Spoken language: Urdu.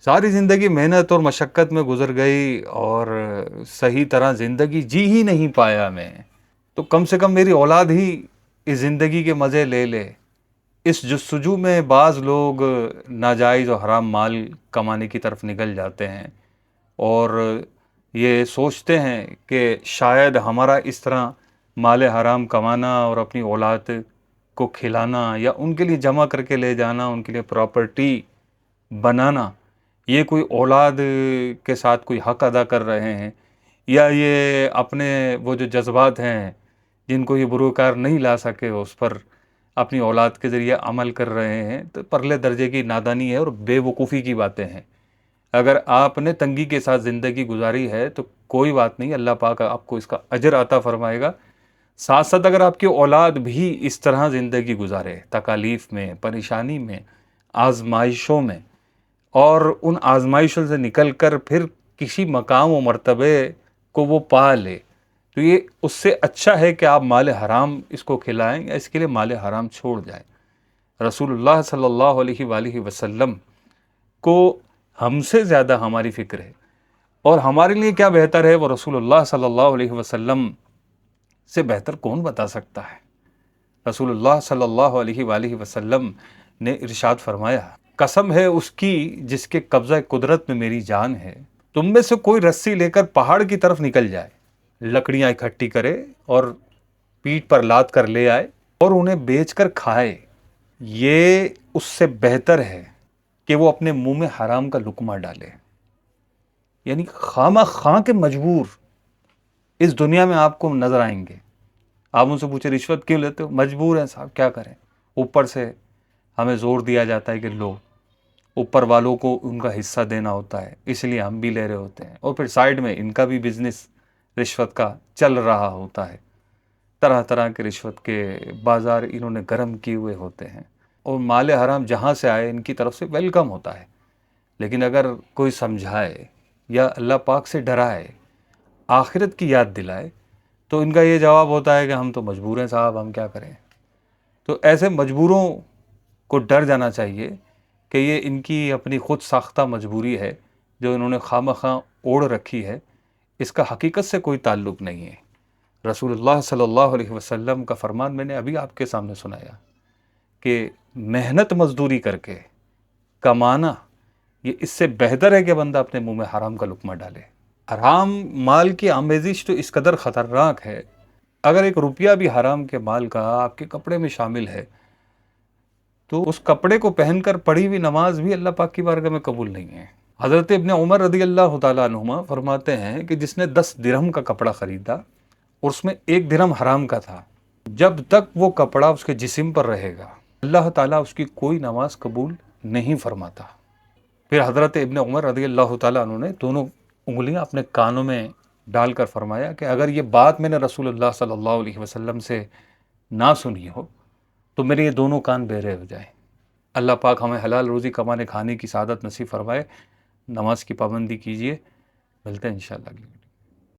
ساری زندگی محنت اور مشقت میں گزر گئی اور صحیح طرح زندگی جی ہی نہیں پایا میں، تو کم سے کم میری اولاد ہی اس زندگی کے مزے لے لے۔ اس جستجو میں بعض لوگ ناجائز اور حرام مال کمانے کی طرف نکل جاتے ہیں اور یہ سوچتے ہیں کہ شاید ہمارا اس طرح مال حرام کمانا اور اپنی اولاد کو کھلانا یا ان کے لیے جمع کر کے لے جانا، ان کے لیے پراپرٹی بنانا، یہ کوئی اولاد کے ساتھ کوئی حق ادا کر رہے ہیں، یا یہ اپنے وہ جو جذبات ہیں جن کو یہ بروکار نہیں لا سکے اس پر اپنی اولاد کے ذریعے عمل کر رہے ہیں، تو پرلے درجے کی نادانی ہے اور بے وقوفی کی باتیں ہیں۔ اگر آپ نے تنگی کے ساتھ زندگی گزاری ہے تو کوئی بات نہیں، اللہ پاک آپ کو اس کا اجر عطا فرمائے گا۔ ساتھ ساتھ اگر آپ کی اولاد بھی اس طرح زندگی گزارے، تکالیف میں، پریشانی میں، آزمائشوں میں، اور ان آزمائشوں سے نکل کر پھر کسی مقام و مرتبے کو وہ پا لے، تو یہ اس سے اچھا ہے کہ آپ مال حرام اس کو کھلائیں یا اس کے لیے مال حرام چھوڑ جائیں۔ رسول اللہ صلی اللہ علیہ وآلہ وسلم کو ہم سے زیادہ ہماری فکر ہے، اور ہمارے لیے کیا بہتر ہے وہ رسول اللہ صلی اللہ علیہ وسلم سے بہتر کون بتا سکتا ہے۔ رسول اللہ صلی اللہ علیہ وآلہ وسلم نے ارشاد فرمایا، قسم ہے اس کی جس کے قبضہ قدرت میں میری جان ہے، تم میں سے کوئی رسی لے کر پہاڑ کی طرف نکل جائے، لکڑیاں اکٹھی کرے اور پیٹھ پر لاد کر لے آئے اور انہیں بیچ کر کھائے، یہ اس سے بہتر ہے کہ وہ اپنے منہ میں حرام کا لقمہ ڈالے۔ یعنی خامہ خواہ کے مجبور اس دنیا میں آپ کو نظر آئیں گے۔ آپ ان سے پوچھیں رشوت کیوں لیتے ہو؟ مجبور ہیں صاحب، کیا کریں، اوپر سے ہمیں زور دیا جاتا ہے کہ لو، اوپر والوں کو ان کا حصہ دینا ہوتا ہے، اس لیے ہم بھی لے رہے ہوتے ہیں، اور پھر سائیڈ میں ان کا بھی بزنس رشوت کا چل رہا ہوتا ہے، طرح طرح کے رشوت کے بازار انہوں نے گرم کیے ہوئے ہوتے ہیں، اور مال حرام جہاں سے آئے ان کی طرف سے ویلکم ہوتا ہے۔ لیکن اگر کوئی سمجھائے یا اللہ پاک سے ڈرائے، آخرت کی یاد دلائے، تو ان کا یہ جواب ہوتا ہے کہ ہم تو مجبور ہیں صاحب، ہم کیا کریں۔ تو ایسے مجبوروں کو ڈر جانا چاہیے کہ یہ ان کی اپنی خود ساختہ مجبوری ہے جو انہوں نے خواہ خواہ اوڑھ رکھی ہے، اس کا حقیقت سے کوئی تعلق نہیں ہے۔ رسول اللہ صلی اللہ علیہ وسلم کا فرمان میں نے ابھی آپ کے سامنے سنایا کہ محنت مزدوری کر کے کمانا، یہ اس سے بہتر ہے کہ بندہ اپنے منہ میں حرام کا لقمہ ڈالے۔ حرام مال کی آمیزش تو اس قدر خطرناک ہے، اگر ایک روپیہ بھی حرام کے مال کا آپ کے کپڑے میں شامل ہے تو اس کپڑے کو پہن کر پڑھی ہوئی نماز بھی اللہ پاک کی بارگاہ میں قبول نہیں ہے۔ حضرت ابن عمر رضی اللہ تعالیٰ عنہما فرماتے ہیں کہ جس نے 10 درہم کا کپڑا خریدا اور اس میں 1 درہم حرام کا تھا، جب تک وہ کپڑا اس کے جسم پر رہے گا اللہ تعالیٰ اس کی کوئی نماز قبول نہیں فرماتا۔ پھر حضرت ابن عمر رضی اللہ تعالیٰ عنہ نے دونوں انگلیاں اپنے کانوں میں ڈال کر فرمایا کہ اگر یہ بات میں نے رسول اللہ صلی اللہ علیہ وسلم سے نہ سنی ہو تو میرے یہ دونوں کان بہرے ہو جائیں۔ اللہ پاک ہمیں حلال روزی کمانے کھانے کی سعادت نصیب فرمائے۔ نماز کی پابندی کیجیے، ملتے ہیں انشاءاللہ۔